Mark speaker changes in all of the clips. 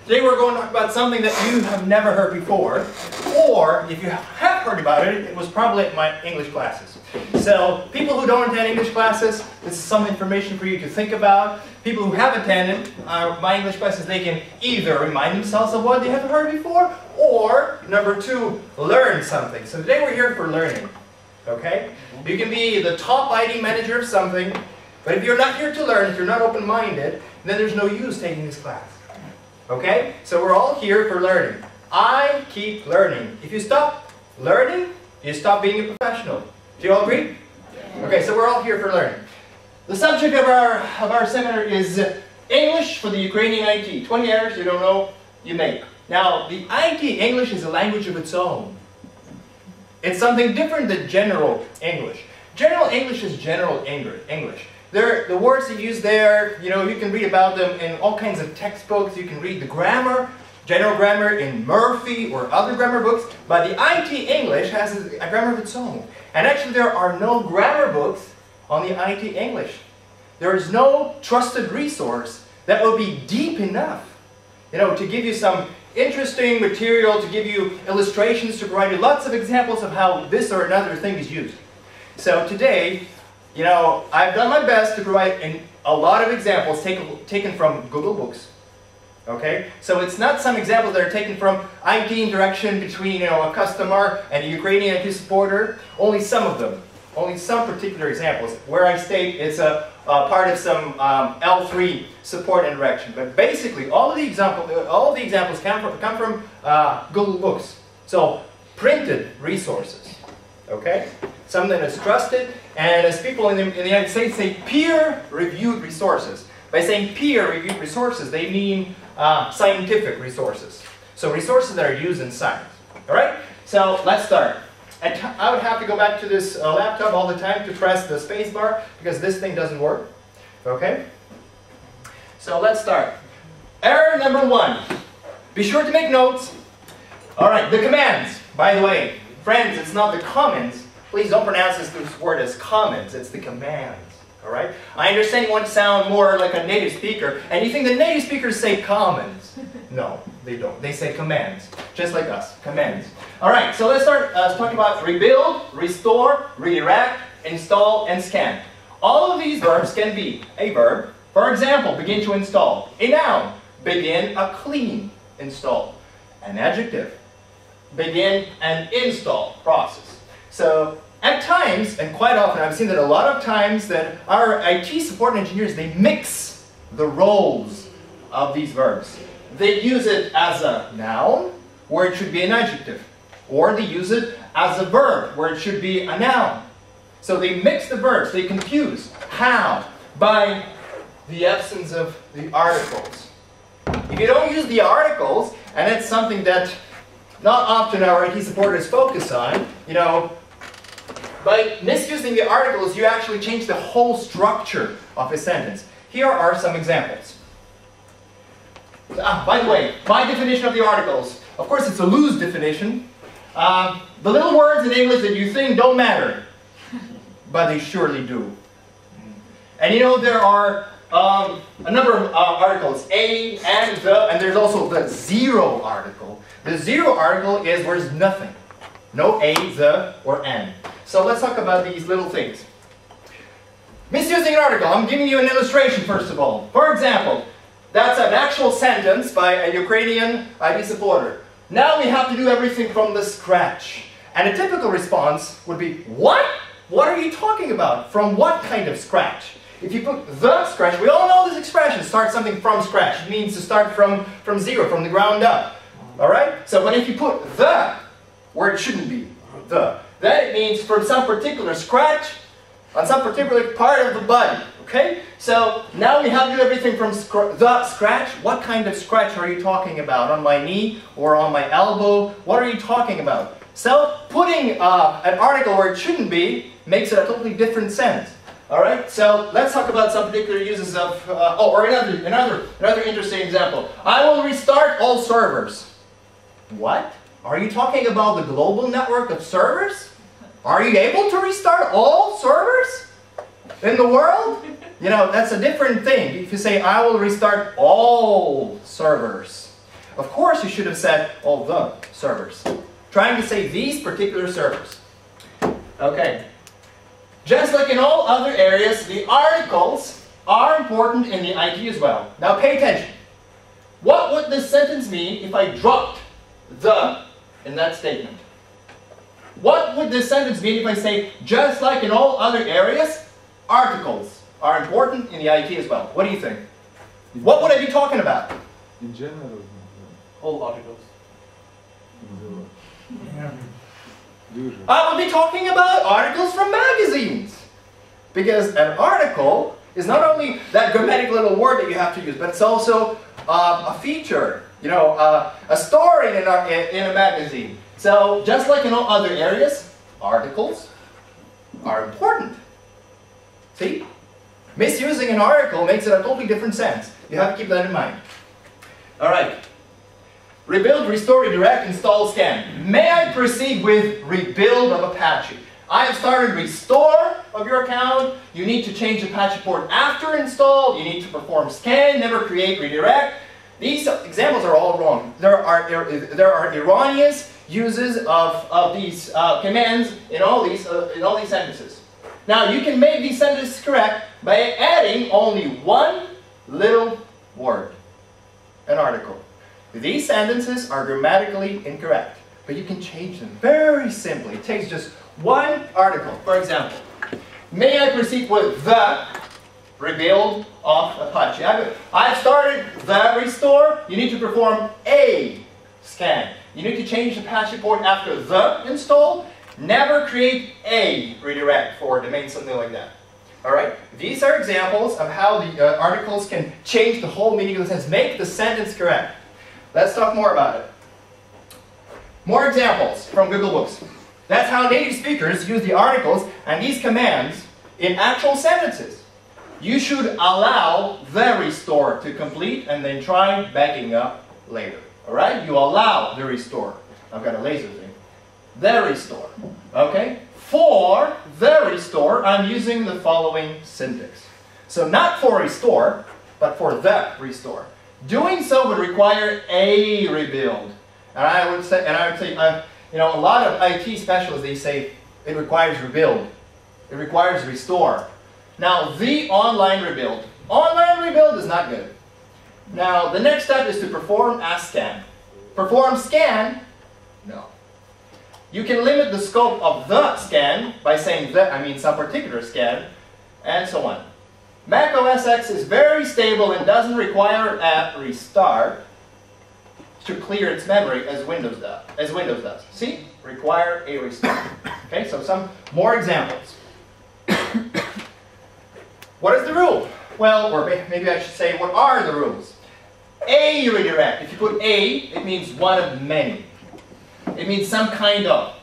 Speaker 1: Today we're going to talk about something that you have never heard before, or if you have heard about it, it was probably at my English classes. So people who don't attend English classes, this is some information for you to think about. People who have attended my English classes, they can either remind themselves of what they haven't heard before, or number two, learn something. So today we're here for learning. Okay? You can be the top IT manager of something, but if you're not here to learn, if you're not open-minded, then there's no use taking this class. Okay? So we're all here for learning. I keep learning. If you stop learning, you stop being a professional. Do you all agree? Okay, so we're all here for learning. The subject of our seminar is English for the Ukrainian IT. 20 errors you don't know, you make. Now, the IT English is a language of its own. It's something different than general English. General English is general English. The words you use there, you know, you can read about them in all kinds of textbooks. You can read the grammar, general grammar in Murphy or other grammar books. But the IT English has a grammar of its own. And actually there are no grammar books on the IT English. There is no trusted resource that will be deep enough, you know, to give you some interesting material, to give you illustrations, to provide you lots of examples of how this or another thing is used. So today, you know, I've done my best to provide a lot of examples taken from Google Books. Okay? So it's not some examples that are taken from IT interaction between, you know, a customer and a Ukrainian IT supporter. Only some of them. Only some particular examples where I state it's a part of some L3 support interaction. But basically, all of the examples come from Google Books. So printed resources. Okay? Something that's trusted, and as people in the United States say, peer-reviewed resources. By saying peer-reviewed resources, they mean scientific resources. So resources that are used in science. All right? So let's start. I would have to go back to this laptop all the time to press the space bar because this thing doesn't work. Okay? So let's start. Error number 1. Be sure to make notes. All right, the commands. By the way, friends, it's not the comments. Please don't pronounce this word as comments. It's the commands. All right? I understand you want to sound more like a native speaker, and you think the native speakers say comments. No, they don't. They say commands, just like us. Commands. All right, so let's start talking about rebuild, restore, redirect, install, and scan. All of these verbs can be a verb. For example, begin to install. A noun, begin a clean install. An adjective, begin an install process. So at times, and quite often, I've seen that a lot of times that our IT support engineers, they mix the roles of these verbs. They use it as a noun, where it should be an adjective. Or they use it as a verb, where it should be a noun. So they mix the verbs, they confuse. How? By the absence of the articles. If you don't use the articles, and it's something that not often our IT supporters focus on, you know, by misusing the articles, you actually change the whole structure of a sentence. Here are some examples. By the way, my definition of the articles, of course it's a loose definition. The little words in English that you think don't matter, but they surely do. And you know there are a number of articles, a, and the, and there's also the zero article. The zero article is where there's nothing. No a, the, or an. So let's talk about these little things. Misusing an article. I'm giving you an illustration first of all. For example, that's an actual sentence by a Ukrainian IT supporter. Now we have to do everything from the scratch. And a typical response would be, what? What are you talking about? From what kind of scratch? If you put the scratch, we all know this expression, start something from scratch. It means to start from zero, from the ground up. Alright? So but if you put the, where it shouldn't be, the, then it means from some particular scratch, on some particular part of the body. Okay? So now we have to do everything from the scratch. What kind of scratch are you talking about? On my knee or on my elbow? What are you talking about? So putting an article where it shouldn't be makes it a totally different sense. Alright? So let's talk about some particular uses of, or another interesting example. I will restart all servers. What? Are you talking about the global network of servers? Are you able to restart all servers in the world? You know, that's a different thing. If you say, I will restart all servers. Of course, you should have said all the servers. Trying to say these particular servers. Okay. Just like in all other areas, the articles are important in the IT as well. Now pay attention. What would this sentence mean if I dropped the in that statement? What would this sentence mean if I say, just like in all other areas, articles are important in the IT as well? What do you think? What would I be talking about?
Speaker 2: In general.
Speaker 3: All articles.
Speaker 1: I would be talking about articles from magazines. Because an article is not only that grammatic little word that you have to use, but it's also a feature, you know, a story in a magazine. So, just like in all other areas, articles are important. See? Misusing an article makes it a totally different sense. You have to keep that in mind. Alright. Rebuild, restore, redirect, install, scan. May I proceed with rebuild of Apache? I have started restore of your account. You need to change Apache port after install. You need to perform scan, never create, redirect. These examples are all wrong. There are erroneous uses of these commands in all these sentences. Now you can make these sentences correct by adding only one little word, an article. These sentences are grammatically incorrect, but you can change them very simply. It takes just one article. For example, may I proceed with the rebuild of Apache? I've started the restore. You need to perform a scan. You need to change Apache port after the install. Never create a redirect for domain, something like that. Alright? These are examples of how the articles can change the whole meaning of the sentence, make the sentence correct. Let's talk more about it. More examples from Google Books. That's how native speakers use the articles and these commands in actual sentences. You should allow the restore to complete and then try backing up later. Alright? You allow the restore. I've got a laser thing. The restore. Okay? For the restore, I'm using the following syntax. So not for restore, but for the restore. Doing so would require a rebuild. And I would say, you know, a lot of IT specialists, they say it requires rebuild. It requires restore. Now, the online rebuild. Online rebuild is not good. Now, the next step is to perform a scan. Perform scan? No. You can limit the scope of the scan by saying the, I mean some particular scan, and so on. Mac OS X is very stable and doesn't require a restart to clear its memory as Windows does. See? Require a restart. Okay, so some more examples. What is the rule? Well, or maybe I should say, what are the rules? A redirect. If you put a, it means one of many. It means some kind of.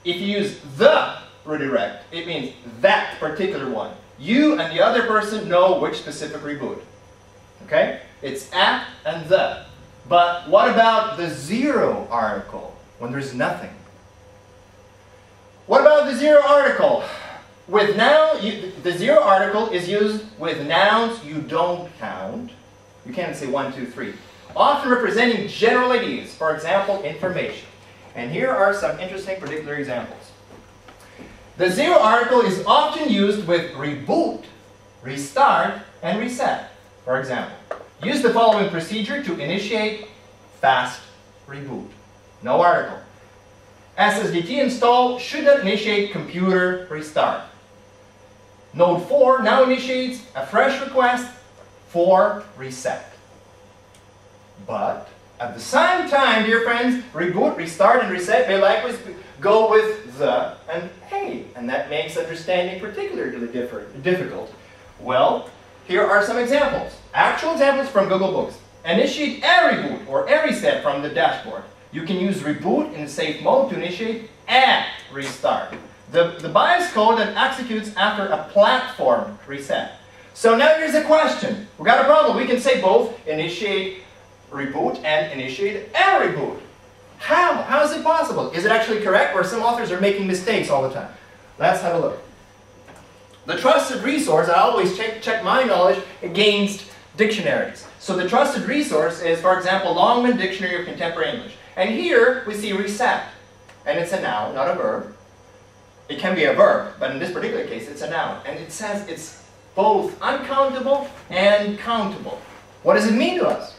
Speaker 1: If you use the redirect, it means that particular one. You and the other person know which specific reboot. Okay? It's at and the. But what about the zero article when there's nothing? What about the zero article? With noun, the zero article is used with nouns you don't count. You can't say 1, 2, 3. Often representing general ideas, for example, information. And here are some interesting particular examples. The zero article is often used with reboot, restart, and reset. For example, use the following procedure to initiate fast reboot. No article. SSDT install should not initiate computer restart. Node 4 now initiates a fresh request for reset. But at the same time, dear friends, reboot, restart, and reset may likewise go with the and a, and that makes understanding particularly difficult. Well, here are some examples. Actual examples from Google Books. Initiate a reboot or a reset from the dashboard. You can use reboot in safe mode to initiate a restart. The BIOS code that executes after a platform reset. So now here's a question. We've got a problem. We can say both initiate reboot and initiate a reboot. How? How is it possible? Is it actually correct, or some authors are making mistakes all the time? Let's have a look. The trusted resource, I always check my knowledge against dictionaries. So the trusted resource is, for example, Longman Dictionary of Contemporary English. And here we see reset. And it's a noun, not a verb. It can be a verb, but in this particular case it's a noun. And it says it's both uncountable and countable. What does it mean to us?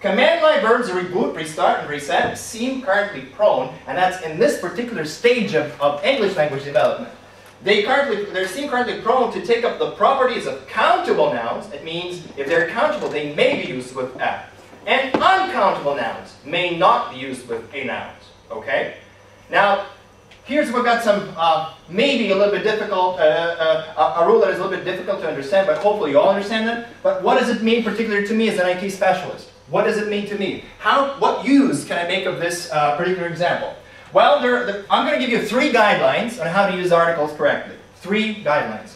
Speaker 1: Command-line verbs reboot, restart, and reset seem currently prone, and that's in this particular stage of English language development. They seem currently prone to take up the properties of countable nouns. It means if they're countable, they may be used with a. And uncountable nouns may not be used with a noun. Okay? Now, here's we've got some maybe a little bit difficult, a rule that is a little bit difficult to understand, but hopefully you all understand it. But what does it mean particularly to me as an IT specialist? What does it mean to me? What use can I make of this particular example? Well, I'm going to give you 3 guidelines on how to use articles correctly. 3 guidelines.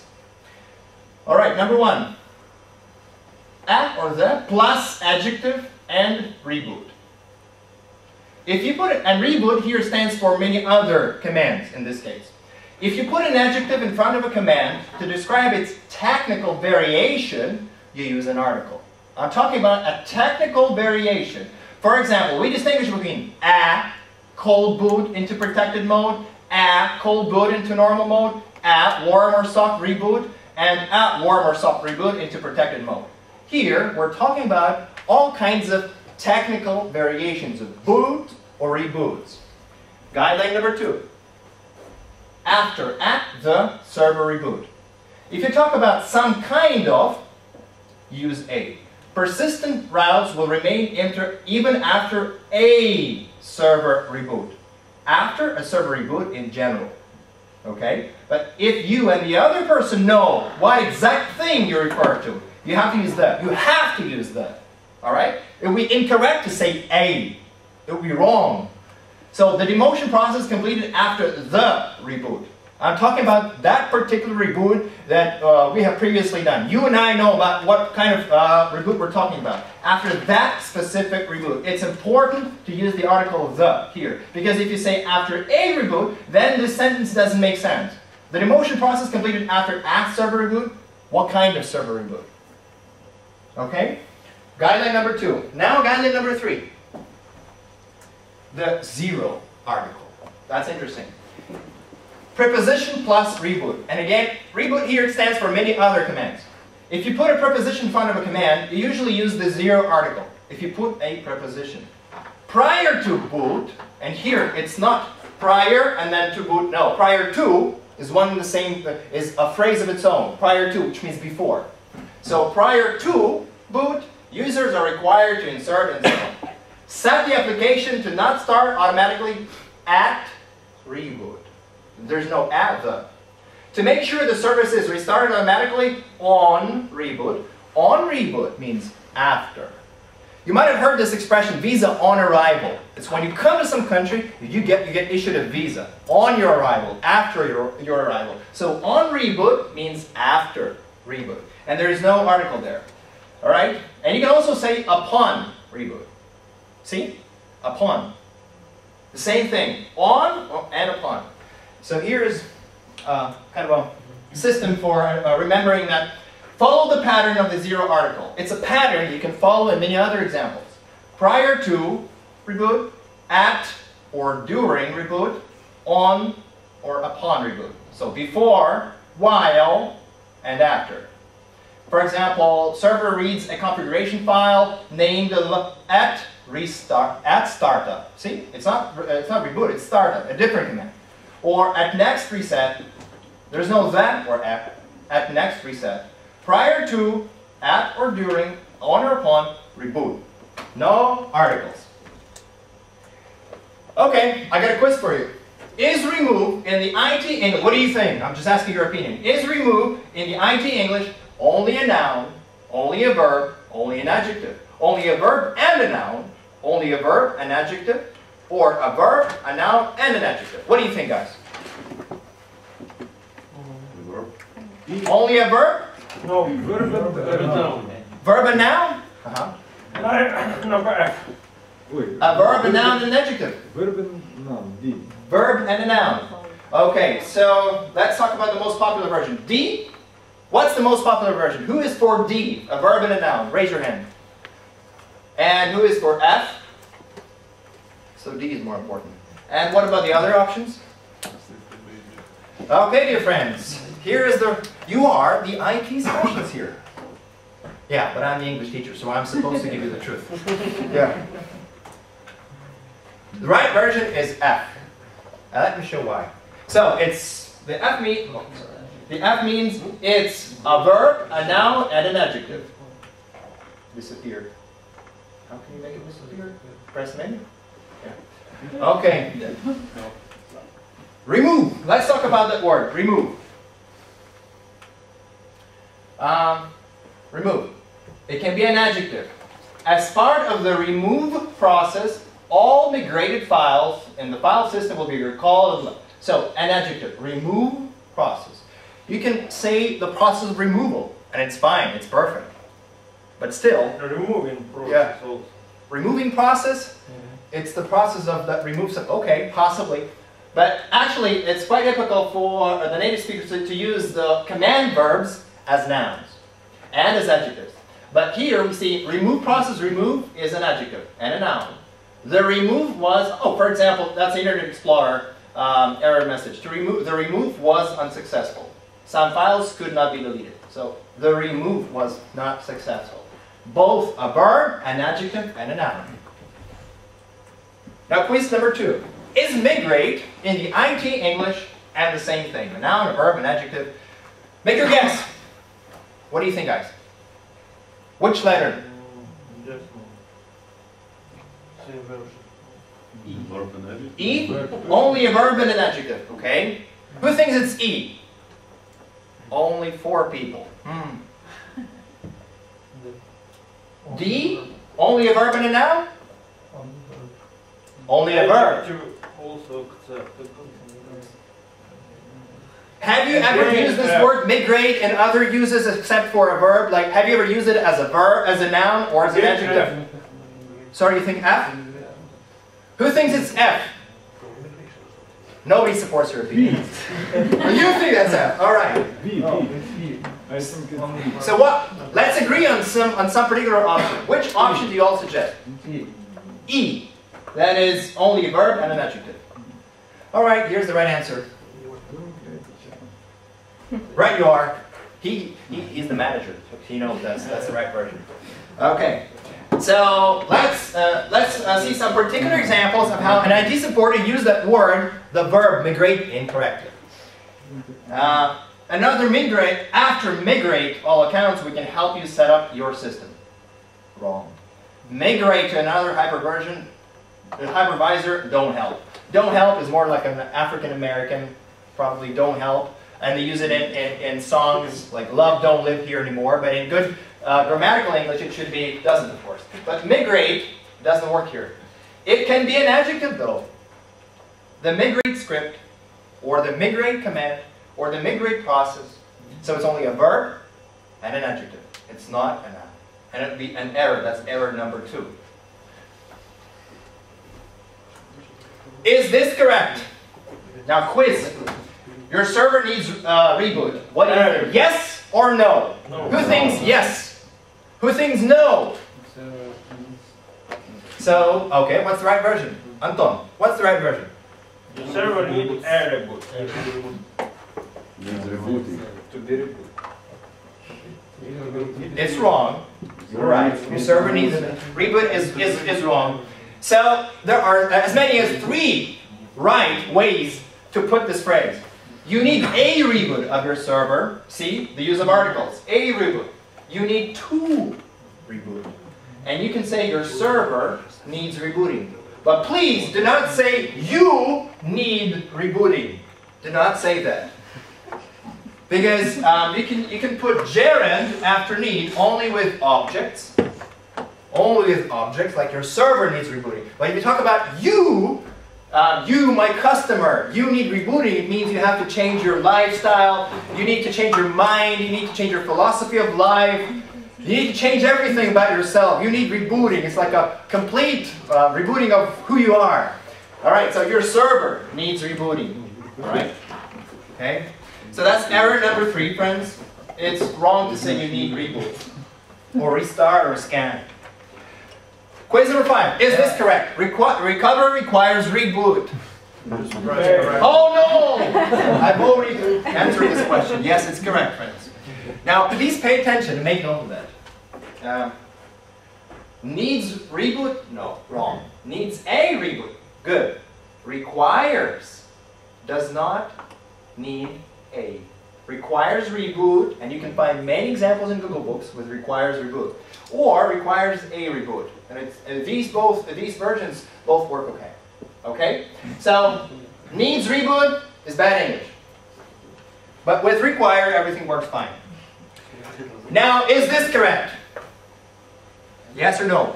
Speaker 1: All right, number 1. At or the plus adjective and reboot. If you put it, and reboot here stands for many other commands in this case. If you put an adjective in front of a command to describe its technical variation, you use an article. I'm talking about a technical variation. For example, we distinguish between a cold boot into protected mode, a cold boot into normal mode, a warm or soft reboot, and a warm or soft reboot into protected mode. Here, we're talking about all kinds of technical variations of boot or reboots. Guideline number 2. After, at the server reboot. If you talk about some kind of, use a. Persistent routes will remain even after a server reboot. After a server reboot in general. Okay? But if you and the other person know what exact thing you refer to, you have to use the. You have to use the. Alright? It would be incorrect to say a. It would be wrong. So the demotion process completed after the reboot. I'm talking about that particular reboot that we have previously done. You and I know about what kind of reboot we're talking about. After that specific reboot, it's important to use the article the here. Because if you say after a reboot, then this sentence doesn't make sense. The demotion process completed after a server reboot. What kind of server reboot? Okay? Guideline number 2. Now guideline number 3. The zero article. That's interesting. Preposition plus reboot. And again, reboot here stands for many other commands. If you put a preposition in front of a command, you usually use the zero article. If you put a preposition. Prior to boot, and here it's not prior and then to boot. No, prior to is one and the same, is a phrase of its own. Prior to, which means before. So prior to boot, users are required to insert and so on. Set the application to not start automatically at reboot. There's no at the. To make sure the service is restarted automatically on reboot. On reboot means after. You might have heard this expression, visa on arrival. It's when you come to some country, you get issued a visa on your arrival, after your arrival. So on reboot means after reboot. And there is no article there. Alright? And you can also say upon reboot. See? Upon. The same thing. On and upon. So here is kind of a system for remembering that. Follow the pattern of the zero article. It's a pattern you can follow in many other examples. Prior to reboot, at or during reboot, on or upon reboot. So before, while, and after. For example, server reads a configuration file named at startup. See, it's not reboot, it's startup, a different command. Or at next reset, there's no that or at next reset. Prior to, at or during, on or upon, reboot. No articles. Okay, I got a quiz for you. Is remove in the IT English, what do you think? I'm just asking your opinion. Is remove in the IT English only a noun, only a verb, only an adjective? Only a verb and a noun, only a verb, an adjective, or a verb, a noun, and an adjective? What do you think, guys? Only a verb?
Speaker 2: No, verb and noun.
Speaker 1: Verb and noun?
Speaker 2: Number F.
Speaker 1: A verb, a noun, and an adjective.
Speaker 2: Verb and noun, D.
Speaker 1: Verb and a noun. Okay, so let's talk about the most popular version. D? What's the most popular version? Who is for D? A verb and a noun. Raise your hand. And who is for F? So D is more important. And what about the other options? Okay, dear friends, here is you are the IT specialists here. Yeah, but I'm the English teacher, so I'm supposed to give you the truth. Yeah. The right version is F. Let me show why. So the F means it's a verb, a noun, and an adjective. Disappeared. How can you make it disappear? Press menu. Yeah. Okay. Remove. Let's talk about that word. Remove. Remove. It can be an adjective. As part of the remove process, all migrated files in the file system will be recalled. So, an adjective. Remove process. You can say the process of removal, and it's fine. It's perfect. But still,
Speaker 2: Removing process.
Speaker 1: Yeah.
Speaker 2: Also.
Speaker 1: Removing process, it's the process of that removes it. Okay, possibly. But actually, it's quite typical for the native speakers to use the command verbs as nouns and as adjectives. But here we see remove process, remove is an adjective and a noun. The remove was, for example, that's the Internet Explorer error message. The remove was unsuccessful. Some files could not be deleted. So the remove was not successful. Both a verb, an adjective, and a noun. Now quiz number 2. Is migrate in the IT English and the same thing? A noun, a verb, an adjective. Make your guess. What do you think, guys? Which letter? E? Only a verb and an adjective, okay? Who thinks it's E? Only 4 people. D? Only a verb and a noun? Only a verb.
Speaker 2: Also accepted.
Speaker 1: Have you ever used this word migrate in other uses except for a verb? Like, have you ever used it as a verb, as a noun, or as an adjective? Sorry, you think F? Who thinks it's F? Nobody supports your opinion. You think that's F? All right. So what? Let's agree on some particular option. Which option do you all suggest? E. That is only a verb and an adjective. All right. Here's the right answer. Right, you are. He's the manager. He knows that's the right version. Okay. So let's see some particular examples of how an IT supporter used that word, the verb migrate, incorrectly. Another migrate, after migrate all accounts, we can help you set up your system. Wrong. Migrate to another hyperversion, the hypervisor, don't help. Don't help is more like an African American, probably don't help. And they use it in songs like Love Don't Live Here Anymore, but in good grammatical English it should be, doesn't of course. But migrate doesn't work here. It can be an adjective though. The migrate script, or the migrate command, or the migrate process. So it's only a verb and an adjective. It's not a noun. And it would be an error. That's error number 2. Is this correct? Now quiz. Your server needs reboot. What do you think? Yes or no?
Speaker 2: No.
Speaker 1: Who thinks yes? Who thinks no? So, okay, what's the right version? Anton, what's the right version?
Speaker 2: The server needs a reboot. To be rebooted.
Speaker 1: It's wrong. You're right. Your server needs a reboot is wrong. So there are as many as 3 right ways to put this phrase. You need a reboot of your server. See, the use of articles. A reboot. You need 2 reboot. And you can say your server needs rebooting. But please do not say you need rebooting. Do not say that. Because you can put gerund after need only with objects. Only with objects, like your server needs rebooting. But if you talk about you, my customer, you need rebooting, it means you have to change your lifestyle, you need to change your mind, you need to change your philosophy of life, you need to change everything about yourself. You need rebooting. It's like a complete rebooting of who you are. Alright, so your server needs rebooting. Alright? Okay? So that's error number 3, friends. It's wrong to say you need reboot, or restart, or scan. Quiz number 5. Is this correct? Recover requires reboot. Oh no! I've already answered this question. Yes, it's correct, friends. Now, please pay attention and make note of that. Needs reboot? No, wrong. Needs a reboot. Good. Requires. Does not need a. Requires reboot, and you can find many examples in Google Books with requires reboot. Or requires a reboot. And these versions both work okay. Okay? So, needs reboot is bad English. But with require, everything works fine. Now, is this correct? Yes or no?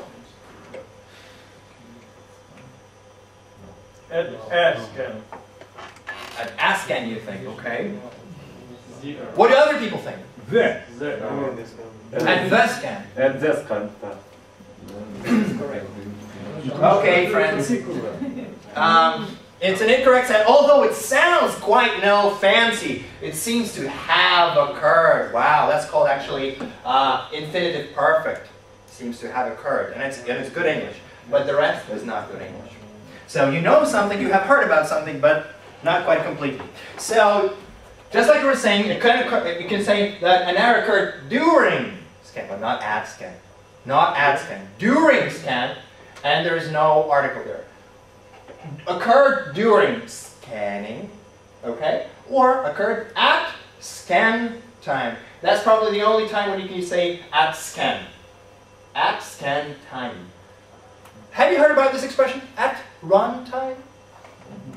Speaker 2: Ask can.
Speaker 1: An ask can, you think, okay? What do other people think?
Speaker 2: The.
Speaker 1: And thus can.
Speaker 3: And this can.
Speaker 1: Okay, friends. It's an incorrect sentence, although it sounds quite, fancy. It seems to have occurred. Wow, that's called actually infinitive perfect. Seems to have occurred, and it's good English. But the rest is not good English. So you know something, you have heard about something, but not quite completely. So, just like we were saying, you can say that an error occurred during scan, but not at scan. Not at scan. During scan, and there is no article there. Occurred during scanning, okay? Or occurred at scan time. That's probably the only time when you can say at scan. At scan time. Have you heard about this expression? At run time?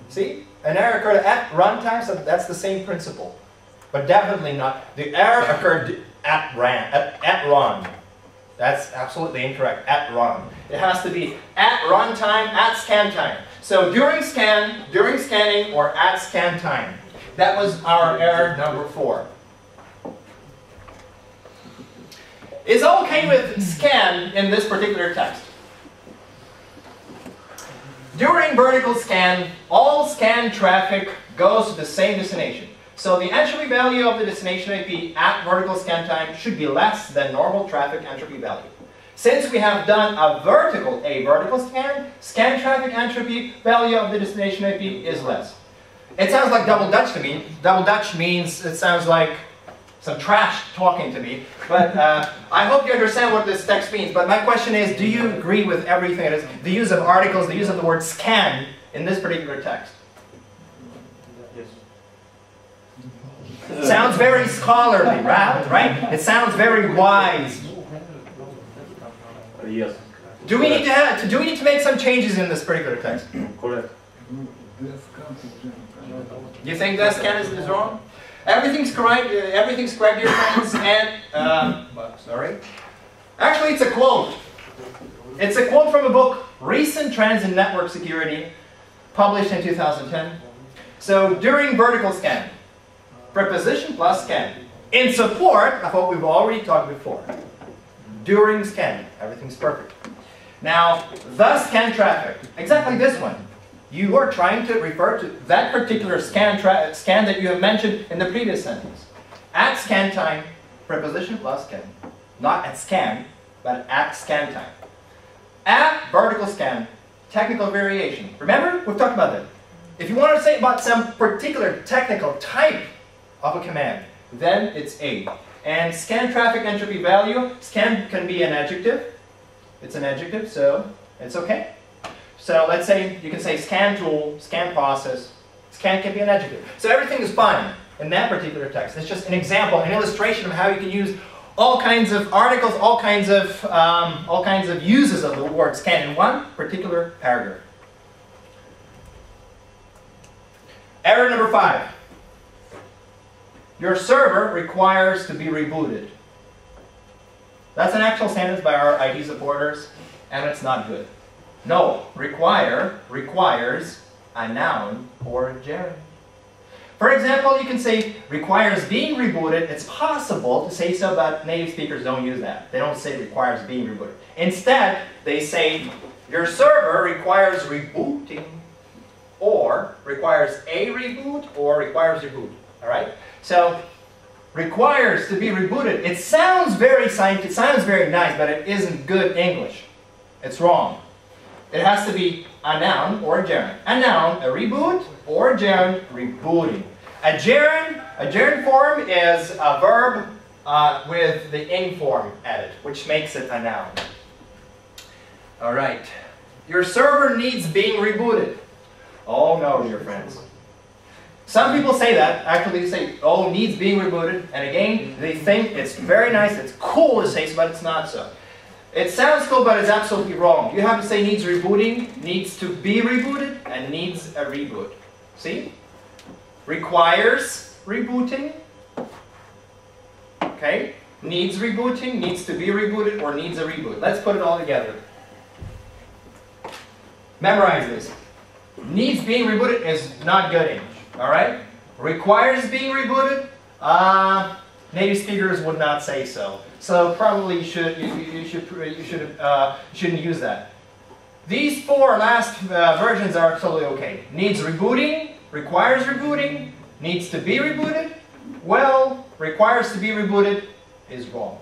Speaker 1: See? An error occurred at runtime, so that's the same principle. But definitely not. The error occurred at run. That's absolutely incorrect. At run. It has to be at runtime, at scan time. So during scanning, or at scan time. That was our error number 4. Is okay with scan in this particular text. During vertical scan, all scan traffic goes to the same destination. So the entropy value of the destination IP at vertical scan time should be less than normal traffic entropy value. Since we have done a vertical scan traffic entropy value of the destination IP is less. It sounds like double Dutch to me. Double Dutch means, it sounds like some trash talking to me. But I hope you understand what this text means. But my question is, do you agree with everything it is? The use of articles, the use of the word scan in this particular text. Yes. Sounds very scholarly, right? It sounds very wise.
Speaker 3: Yes.
Speaker 1: Do we need to make some changes in this particular text?
Speaker 3: Correct.
Speaker 1: You think that scan is wrong? Everything's correct, dear friends, and, sorry. Actually, it's a quote. It's a quote from a book, Recent Trends in Network Security, published in 2010. So, during vertical scan, preposition plus scan, in support of what we've already talked before. During scan, everything's perfect. Now, the scan traffic, exactly this one. You are trying to refer to that particular scan that you have mentioned in the previous sentence. At scan time, preposition plus scan. Not at scan, but at scan time. At vertical scan, technical variation. Remember? We've talked about that. If you want to say about some particular technical type of a command, then it's a. And scan traffic entropy value, scan can be an adjective. It's an adjective, so it's okay. So let's say you can say scan tool, scan process. Scan can be an adjective. So everything is fine in that particular text. It's just an example, an illustration of how you can use all kinds of articles, all kinds of uses of the word scan in one particular paragraph. Error number 5. Your server requires to be rebooted. That's an actual sentence by our IT supporters, and it's not good. No, requires a noun or a gerund. For example, you can say requires being rebooted. It's possible to say so, but native speakers don't use that. They don't say requires being rebooted. Instead, they say your server requires rebooting, or requires a reboot, or requires reboot. All right? So, requires to be rebooted. It sounds very scientific, it sounds very nice, but it isn't good English. It's wrong. It has to be a noun or a gerund. A noun, a reboot, or a gerund, rebooting. A gerund form is a verb with the ing form added, which makes it a noun. All right. Your server needs being rebooted. Oh no, dear friends. Some people say that. Actually, they say, oh, needs being rebooted. And again, they think it's very nice, it's cool to say so, but it's not so. It sounds cool, but it's absolutely wrong. You have to say needs rebooting, needs to be rebooted, and needs a reboot. See? Requires rebooting. Okay? Needs rebooting, needs to be rebooted, or needs a reboot. Let's put it all together. Memorize this. Needs being rebooted is not good English. Alright? Requires being rebooted, native speakers would not say so. So probably you shouldn't use that. These four last versions are absolutely okay. Needs rebooting, requires rebooting, needs to be rebooted. Well, requires to be rebooted is wrong.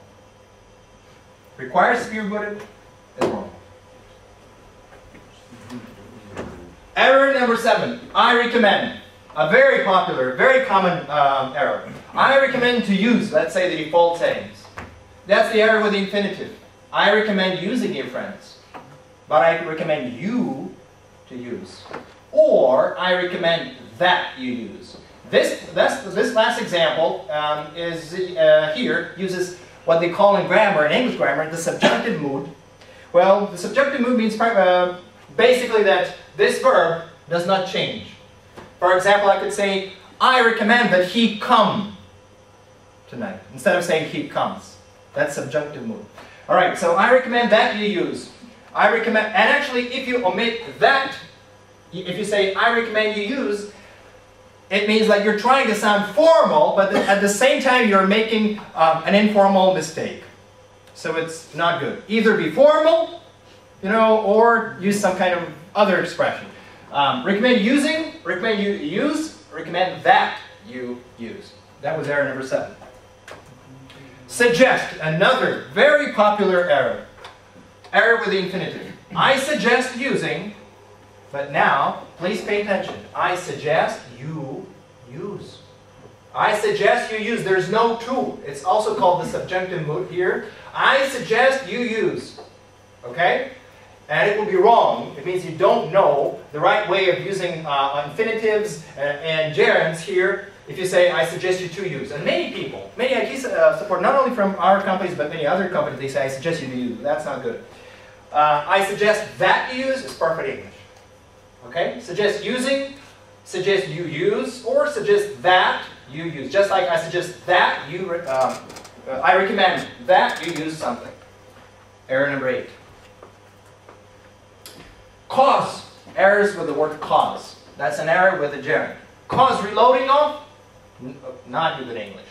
Speaker 1: Requires to be rebooted is wrong. Error number 7. I recommend. A very popular, very common error. I recommend to use, let's say, the default settings. That's the error with the infinitive. I recommend using, dear friends. But I recommend you to use. Or I recommend that you use. This last example here uses what they call in grammar, in English grammar, the subjunctive mood. Well, the subjunctive mood means basically that this verb does not change. For example, I could say, I recommend that he come tonight, instead of saying he comes. That's subjunctive mood. All right, so I recommend that you use. I recommend, and actually, if you omit that, if you say, I recommend you use, it means like you're trying to sound formal, but at the same time, you're making an informal mistake. So it's not good. Either be formal, you know, or use some kind of other expression. Recommend using, recommend you use, recommend that you use. That was error number 7. Suggest, another very popular error. Error with the infinitive. I suggest using, but now, please pay attention. I suggest you use. I suggest you use. There's no to. It's also called the subjunctive mood here. I suggest you use. Okay? And it will be wrong. It means you don't know the right way of using infinitives and gerunds here if you say, I suggest you to use. And many people, many IT support, not only from our companies, but many other companies, they say, I suggest you to use. That's not good. I suggest that you use is perfect English. Okay? Suggest using, suggest you use, or suggest that you use. Just like I suggest that you, I recommend that you use something. Error number 8. Cause. Errors with the word cause. That's an error with a gerund. Cause reloading off? Not good in English.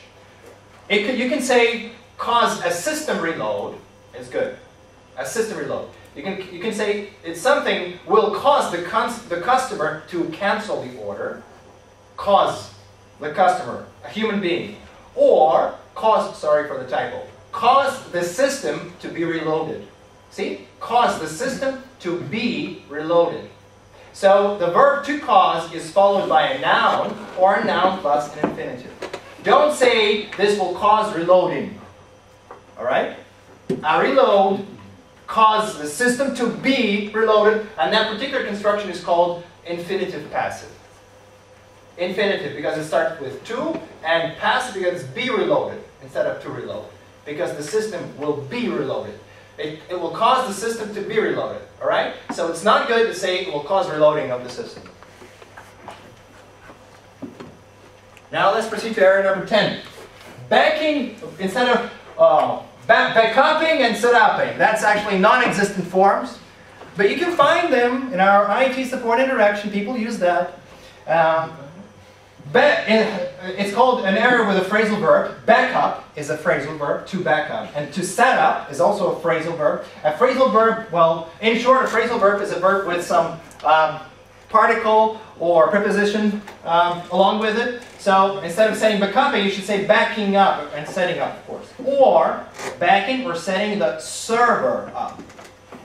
Speaker 1: You can say cause a system reload. It's good. A system reload. You can say it's something will cause the customer to cancel the order. Cause the customer, a human being. Or cause, sorry for the typo, cause the system to be reloaded. See? Cause the system to be reloaded. So the verb to cause is followed by a noun or a noun plus an infinitive. Don't say this will cause reloading. Alright? A reload causes the system to be reloaded, and that particular construction is called infinitive passive. Infinitive because it starts with to, and passive because it's be reloaded instead of to reload. Because the system will be reloaded. It will cause the system to be reloaded, all right? So it's not good to say it will cause reloading of the system. Now let's proceed to error number 10. Backing instead of backupping and setupping. That's actually non-existent forms, but you can find them in our IT support interaction. People use that. It's called an error with a phrasal verb. Backup is a phrasal verb, to back up. And to set up is also a phrasal verb. A phrasal verb, well, in short, a phrasal verb is a verb with some particle or preposition along with it. So instead of saying backupping, you should say backing up and setting up, of course. Or backing or setting the server up.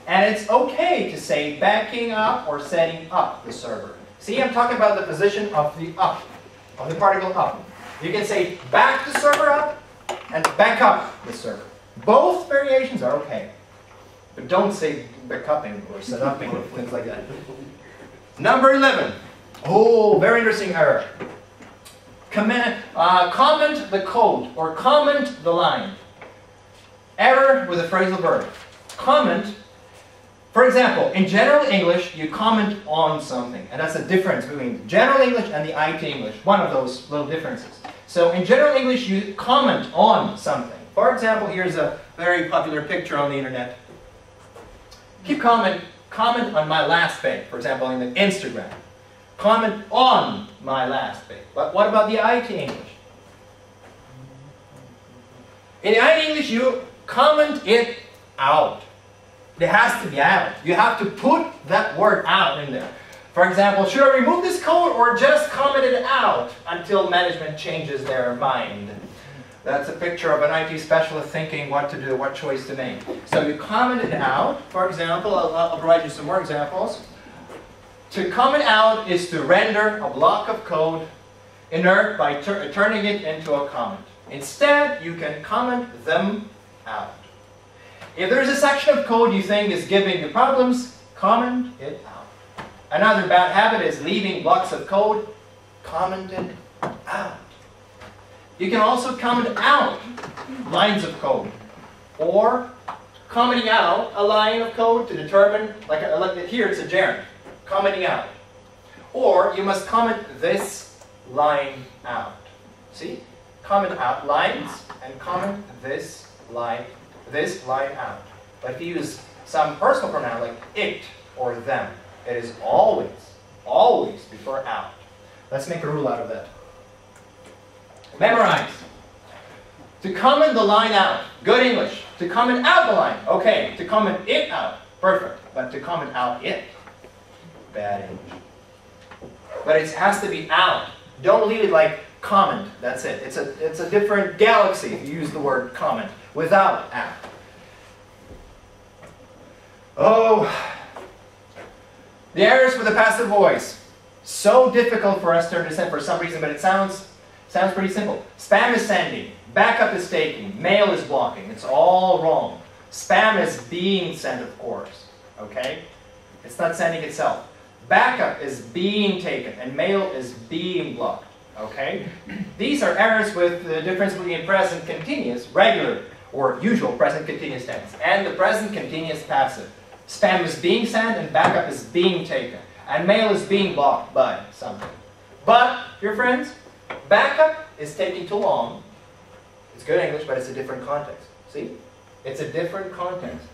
Speaker 1: And it's okay to say backing up or setting up the server. See, I'm talking about the position of the up, of the particle up. You can say back the server up and back up the server. Both variations are okay. But don't say backupping or set upping or things like that. Number 11. Oh, very interesting error. Comment the code or comment the line. Error with a phrasal verb. Comment. For example, in general English, you comment on something. And that's the difference between general English and the IT English. One of those little differences. So in general English, you comment on something. For example, here's a very popular picture on the internet. Keep comment on my last page. For example, in the Instagram. Comment on my last page. But what about the IT English? In the IT English, you comment it out. It has to be out. You have to put that word out in there. For example, should I remove this code or just comment it out until management changes their mind? That's a picture of an IT specialist thinking what to do, what choice to make. So you comment it out. For example, I'll provide you some more examples. To comment out is to render a block of code inert by turning it into a comment. Instead, you can comment them out. If there's a section of code you think is giving you problems, comment it out. Another bad habit is leaving blocks of code. Comment it out. You can also comment out lines of code. Or commenting out a line of code to determine, like here it's a gerund. Commenting out. Or you must comment this line out. See? Comment out lines and comment this line out. But if you use some personal pronoun like it or them, it is always before out. Let's make a rule out of that. Memorize. To comment the line out, good English. To comment out the line, okay. To comment it out, perfect. But to comment out it, bad English. But it has to be out. Don't leave it like comment, that's it. It's a different galaxy if you use the word comment without out. Oh, the errors with the passive voice. So difficult for us to understand for some reason, but it sounds pretty simple. Spam is sending, backup is taking, mail is blocking. It's all wrong. Spam is being sent, of course. Okay? It's not sending itself. Backup is being taken, and mail is being blocked. Okay? These are errors with the difference between present continuous, regular, or usual present continuous tense, and the present continuous passive. Spam is being sent, and backup is being taken. And mail is being blocked by something. But, dear friends, backup is taking too long. It's good English, but it's a different context. See? It's a different context.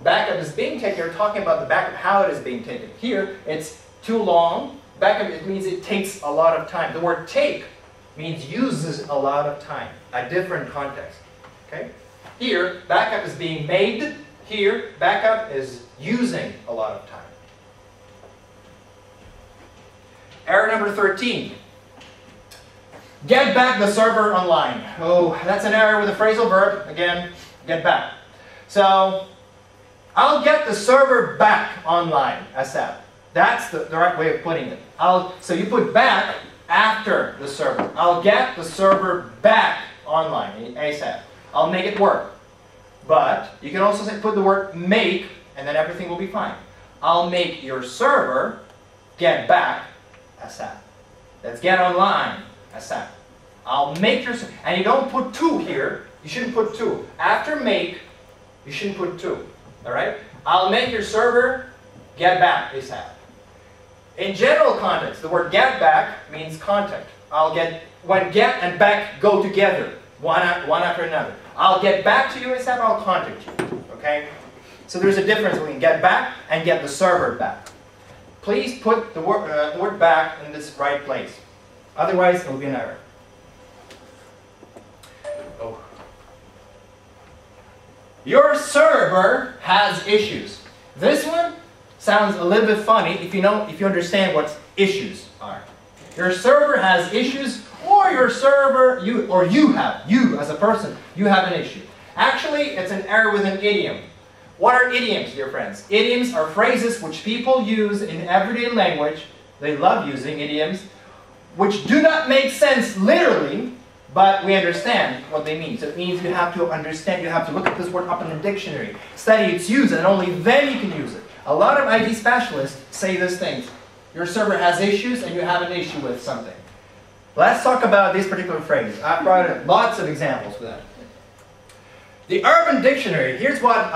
Speaker 1: Backup is being taken. You're talking about the backup, how it is being taken. Here, it's too long. Backup, it means it takes a lot of time. The word take means uses a lot of time. A different context. Okay? Here, backup is being made. Here, backup is using a lot of time. Error number 13. Get back the server online. Oh, that's an error with a phrasal verb. Again, get back. So, I'll get the server back online, ASAP. That's the right way of putting it. So you put back after the server. I'll get the server back online, ASAP. I'll make it work. But you can also put the word make, and then everything will be fine. I'll make your server get back ASAP. That's get online ASAP. I'll make your server. And you don't put to here. You shouldn't put to. After make, you shouldn't put to. Alright? I'll make your server get back ASAP. In general context, the word get back means contact. When get and back go together, one after another. I'll get back to you ASAP, I'll contact you. Okay? So there's a difference between get back and get the server back. Please put the word back in this right place. Otherwise, it will be an error. Oh. Your server has issues. This one sounds a little bit funny if you understand what issues are. Your server has issues, or your server, you as a person, you have an issue. Actually, it's an error with an idiom. What are idioms, dear friends? Idioms are phrases which people use in everyday language. They love using idioms, which do not make sense literally, but we understand what they mean. So it means you have to understand, you have to look at this word up in the dictionary, study its use, and only then you can use it. A lot of IT specialists say these things. Your server has issues and you have an issue with something. Let's talk about this particular phrase. I've brought lots of examples for that. The Urban Dictionary, here's what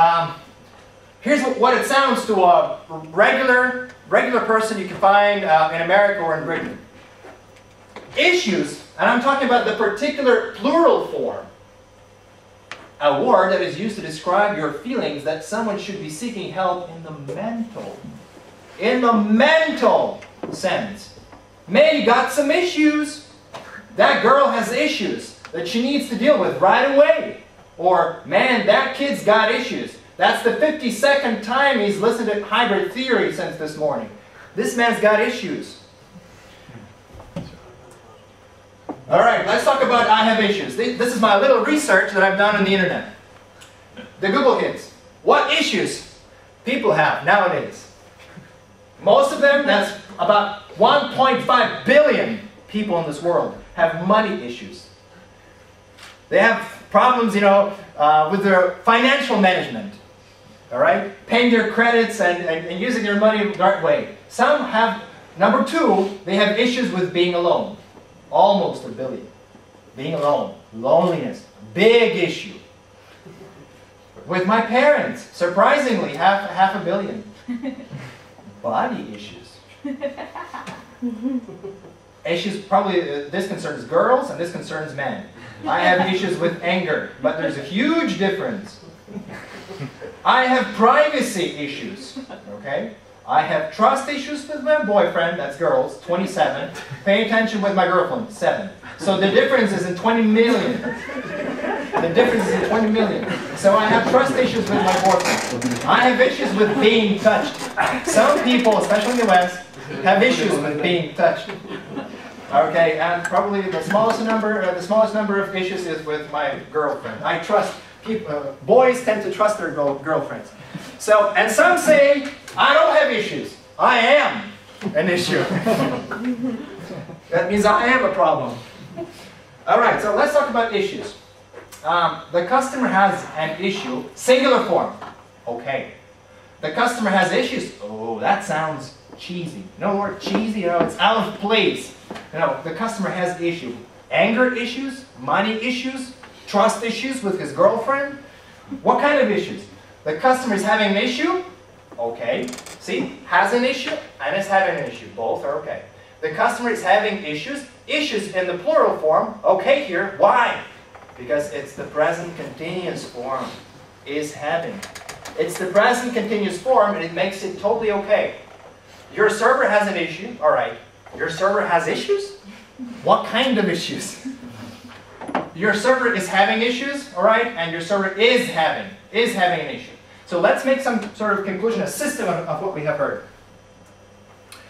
Speaker 1: it sounds to a regular person you can find in America or in Britain. Issues, and I'm talking about the particular plural form, a word that is used to describe your feelings that someone should be seeking help in the mental sense. Man, you got some issues. That girl has issues that she needs to deal with right away. Or, man, that kid's got issues. That's the 52nd time he's listened to hybrid theory since this morning. This man's got issues. All right, let's talk about I have issues. This is my little research that I've done on the internet. The Google hits. What issues people have nowadays? Most of them, that's about 1.5 billion people in this world, have money issues. They have problems, with their financial management. All right? Paying their credits and using their money the right way. Some have, number two, they have issues with being alone. Almost a billion. Being alone. Loneliness. Big issue. With my parents, surprisingly, half a billion. Body issues. Issues, probably this concerns girls and this concerns men. I have issues with anger, but there's a huge difference. I have privacy issues, okay? I have trust issues with my boyfriend, that's girls, 27. Pay attention with my girlfriend, 7. So the difference is in 20 million. The difference is in 20 million. So I have trust issues with my boyfriend. I have issues with being touched. Some people, especially in the West, have issues with being touched. Okay, and probably the smallest number of issues is with my girlfriend. I trust people. Boys tend to trust their girlfriends. So, and some say, I don't have issues. I am an issue. That means I am a problem. All right, so let's talk about issues. The customer has an issue, singular form. Okay. The customer has issues. Oh, that sounds cheesy. You know the word cheesy? It's out of place. The customer has issue. Anger issues, money issues, trust issues with his girlfriend. What kind of issues? The customer is having an issue. Okay. See, has an issue and is having an issue. Both are okay. The customer is having issues. Issues in the plural form. Okay here. Why? Because it's the present continuous form. Is having. It's the present continuous form and it makes it totally okay. Your server has an issue. All right. Your server has issues? What kind of issues? Your server is having issues, all right? And your server is having an issue. So let's make some sort of conclusion, a system of what we have heard.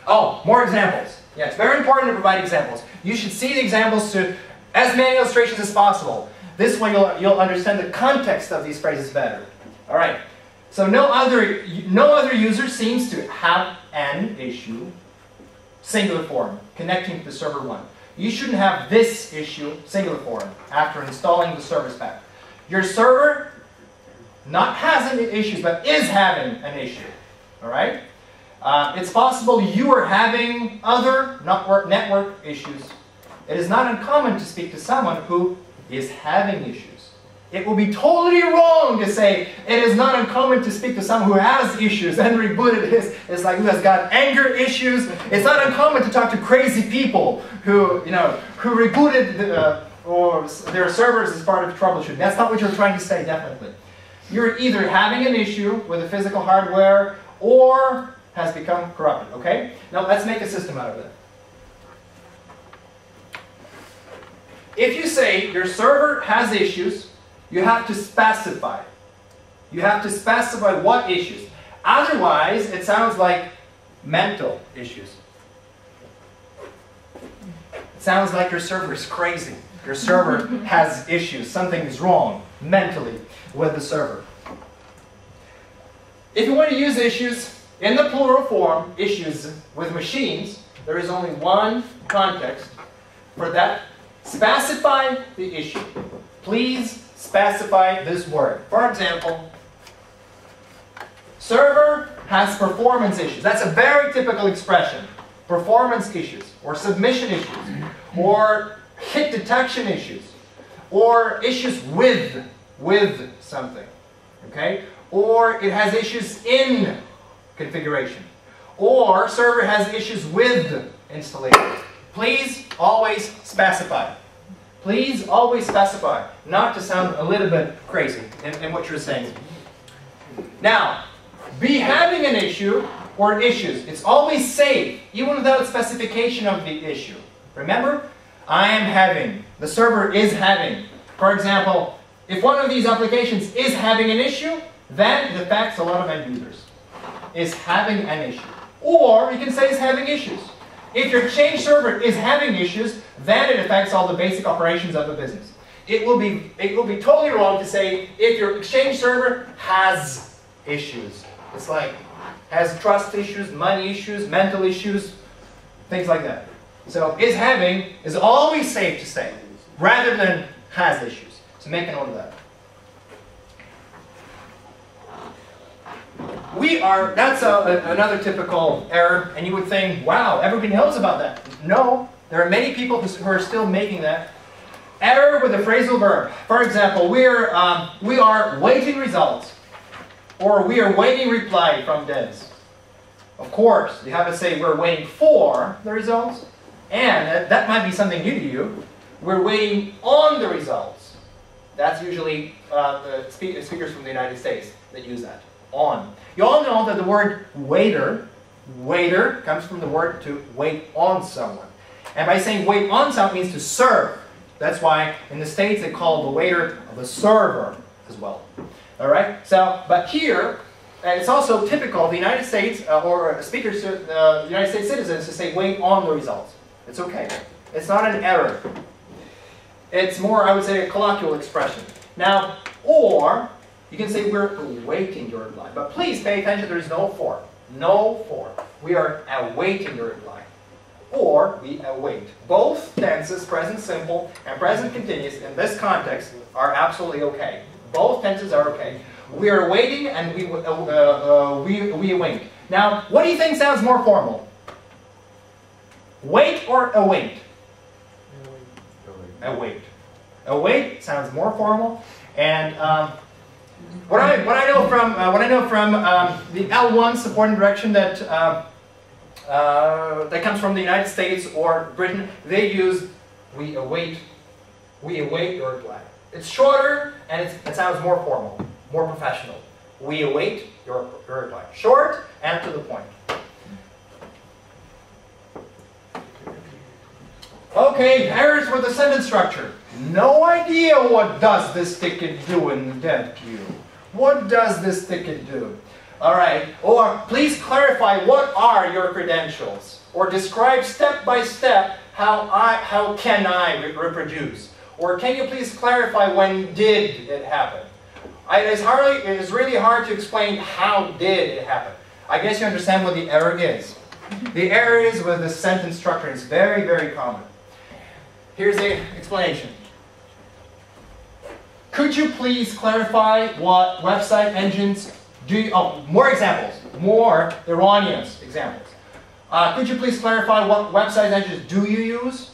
Speaker 1: Oh, more examples. Yeah, it's very important to provide examples. You should see the examples to as many illustrations as possible. This way you'll understand the context of these phrases better. All right. So no other user seems to have an issue, singular form, connecting to server 1. You shouldn't have this issue, singular form, after installing the service pack. Your server not has any issues, but is having an issue. All right? It's possible you are having other network issues. It is not uncommon to speak to someone who is having issues. It will be totally wrong to say it is not uncommon to speak to someone who has issues and rebooted is like who has got anger issues. It's not uncommon to talk to crazy people who rebooted or their servers as part of troubleshooting. That's not what you're trying to say, definitely. You're either having an issue with the physical hardware or has become corrupted, okay? Now let's make a system out of that. If you say your server has issues, you have to specify. You have to specify what issues. Otherwise, it sounds like mental issues. It sounds like your server is crazy. Your server has issues. Something is wrong mentally with the server. If you want to use issues in the plural form, issues with machines, there is only one context for that. Specify the issue. Please specify this word. For example, server has performance issues. That's a very typical expression. Performance issues, or submission issues, or hit detection issues, or issues with something, okay? Or it has issues in configuration, or server has issues with installation. Please always specify. Please always specify, not to sound a little bit crazy in what you're saying. Now, be having an issue or issues. It's always safe, even without specification of the issue. Remember, I am having, the server is having. For example, if one of these applications is having an issue, then it affects a lot of end users. Is having an issue. Or you can say is having issues. If your Exchange server is having issues, then it affects all the basic operations of the business. It will be totally wrong to say if your Exchange server has issues. It's like has trust issues, money issues, mental issues, things like that. So is having is always safe to say, rather than has issues. So make a note of that. That's another typical error, and you would think, wow, everybody knows about that. No, there are many people who are still making that. Error with a phrasal verb. For example, we are waiting results, or we are waiting reply from devs. Of course, you have to say we're waiting for the results, and that might be something new to you. We're waiting on the results. That's usually the speakers from the United States that use that. On. You all know that the word waiter comes from the word to wait on someone. And by saying wait on someone means to serve. That's why in the States they call the waiter the server as well. All right? So, but here, and it's also typical of the United States or speakers, United States citizens to say wait on the results. It's okay. It's not an error. It's more, I would say, a colloquial expression. Now, or you can say we're awaiting your reply. But please pay attention, there is no for. No for. We are awaiting your reply. Or we await. Both tenses, present simple and present continuous, in this context are absolutely okay. Both tenses are okay. We are waiting and we await. Now, what do you think sounds more formal? Wait or await? Await. Await sounds more formal. And what I know from the L1 support and direction that that comes from the United States or Britain, they use we await your reply. It's shorter and it sounds more formal, more professional. We await your reply. Short and to the point. Okay, errors with the sentence structure. No idea what does this ticket do in dev queue. What does this ticket do? Alright, or please clarify what are your credentials. Or describe step by step how can I reproduce. Or can you please clarify when did it happen? It is really hard to explain how did it happen. I guess you understand what the error is. The error is with the sentence structure. It's very, very common. Here's the explanation. Could you please clarify what website engines do? More examples. More erroneous examples. Could you please clarify what website engines do you use?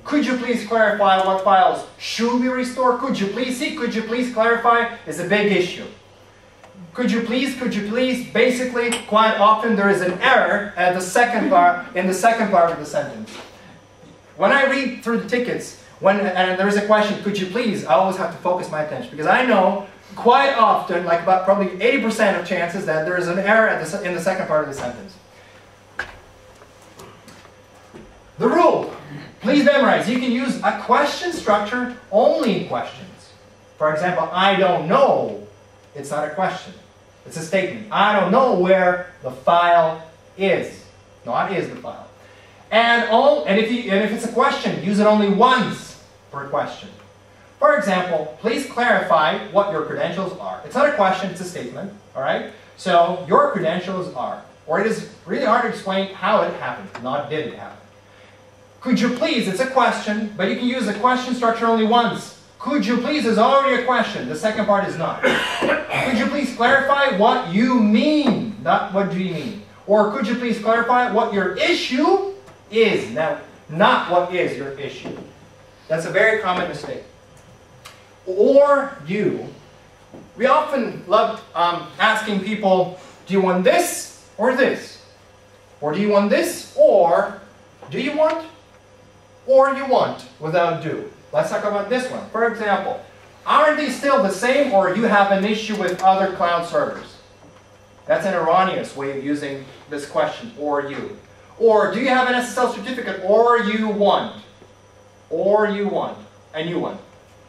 Speaker 1: Could you please clarify what files should be restored? Could you please see? Could you please clarify? Is a big issue. Could you please? Basically, quite often there is an error at the second part, in the second part of the sentence. When I read through the tickets, and there is a question, could you please, I always have to focus my attention. Because I know quite often, like about probably 80% of chances, that there is an error in the second part of the sentence. The rule, please memorize. You can use a question structure only in questions. For example, I don't know. It's not a question. It's a statement. I don't know where the file is. Not is the file. And if it's a question, use it only once per question. For example, please clarify what your credentials are. It's not a question, it's a statement. All right? So your credentials are, or it is really hard to explain how it happened, not did it happen. Could you please, it's a question, but you can use the question structure only once. Could you please is already a question, the second part is not. Could you please clarify what you mean, not what do you mean. Or could you please clarify what your issue is, now, not what is your issue. That's a very common mistake. Or you. We often love asking people, do you want this or this? Or do you want this or do you want? Or you want without do. Let's talk about this one. For example, aren't they still the same or you have an issue with other cloud servers? That's an erroneous way of using this question, or you. Or do you have an SSL certificate or you want? Or you want. And you want.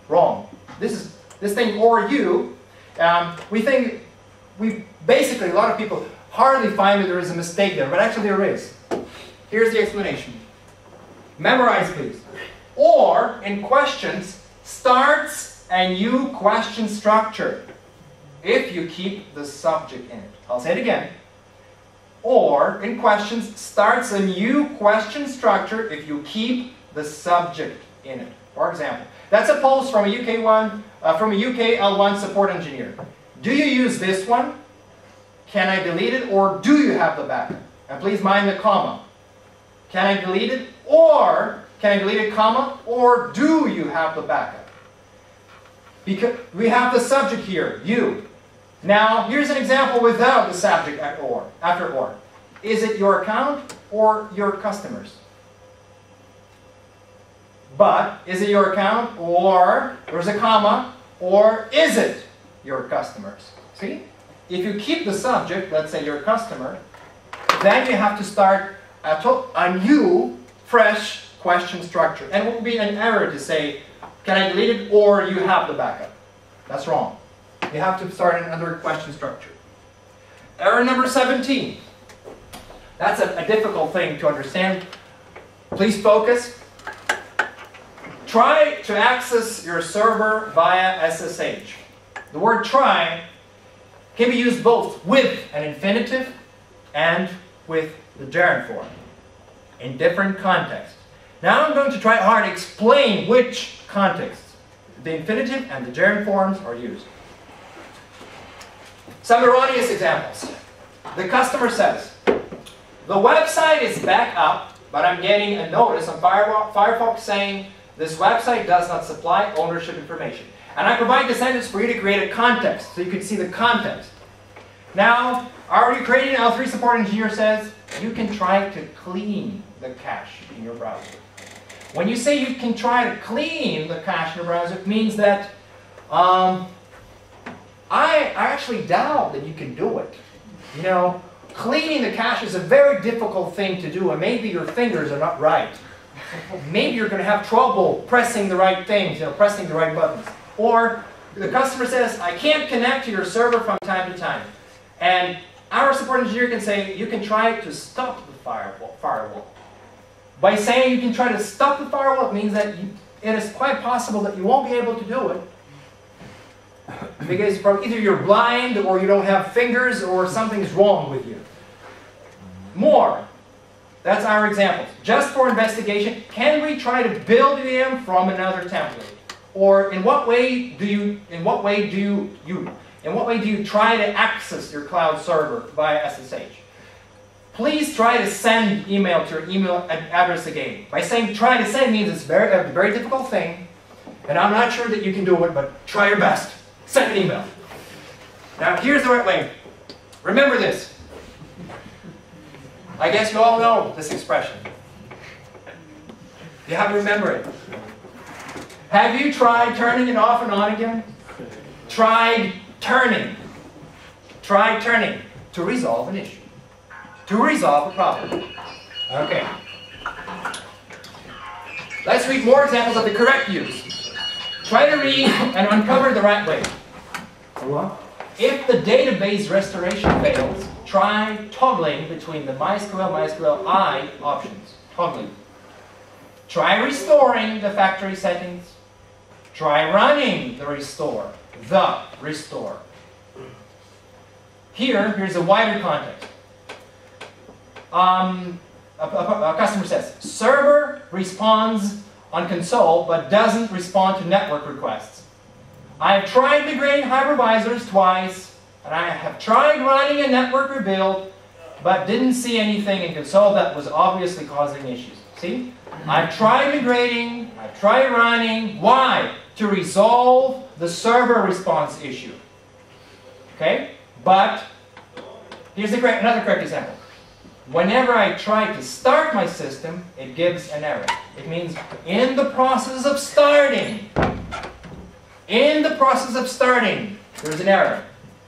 Speaker 1: Wrong. This thing, or you, basically, a lot of people hardly find that there is a mistake there, but actually there is. Here's the explanation. Memorize, please. Or, in questions, starts a new question structure if you keep the subject in it. I'll say it again. Or, in questions, starts a new question structure if you keep the subject in it. For example, that's a post from a UK L1 support engineer. Do you use this one? Can I delete it, or do you have the backup? And please mind the comma. Can I delete it, or can I delete it, comma, or do you have the backup? Because we have the subject here, you. Now, here's an example without the subject after or. Is it your account or your customers? But, is it your account, or there's a comma, or is it your customers? See? If you keep the subject, let's say your customer, then you have to start a new, fresh question structure. And it would be an error to say, can I delete it, or you have the backup. That's wrong. You have to start another question structure. Error number 17. That's a difficult thing to understand. Please focus. Try to access your server via SSH. The word try can be used both with an infinitive and with the gerund form in different contexts. Now I'm going to try hard to explain which contexts the infinitive and the gerund forms are used. Some erroneous examples. The customer says, the website is back up, but I'm getting a notice on Firefox saying this website does not supply ownership information. And I provide the sentence for you to create a context, so you can see the context. Now, our Ukrainian L3 support engineer says, you can try to clean the cache in your browser. When you say you can try to clean the cache in your browser, it means that I actually doubt that you can do it. You know, cleaning the cache is a very difficult thing to do, and maybe your fingers are not right. Maybe you're going to have trouble pressing the right things, pressing the right buttons. Or the customer says, I can't connect to your server from time to time. And our support engineer can say, you can try to stop the firewall. By saying you can try to stop the firewall, it means that it is quite possible that you won't be able to do it. Because either you're blind, or you don't have fingers, or something's wrong with you. More. That's our examples. Just for investigation, can we try to build VM from another template? Or in what way do you try to access your cloud server via SSH? Please try to send email to your email address again. By saying try to send means it's a very difficult thing, and I'm not sure that you can do it, but try your best. Send an email. Now here's the right way. Remember this. I guess you all know this expression. You have to remember it. Have you tried turning it off and on again? Tried turning. Try turning to resolve an issue. To resolve a problem. Okay. Let's read more examples of the correct use. Try to read and uncover the right way. If the database restoration fails, try toggling between the MySQL I options. Toggling. Try restoring the factory settings. Try running the restore. here's a wider context. A customer says, server responds on console but doesn't respond to network requests. I've tried migrating hypervisors twice, and I have tried running a network rebuild, but didn't see anything in console that was obviously causing issues. See? I've tried migrating, I've tried running. Why? To resolve the server response issue. Okay? But, here's another correct example. Whenever I try to start my system, it gives an error. It means in the process of starting, there's an error.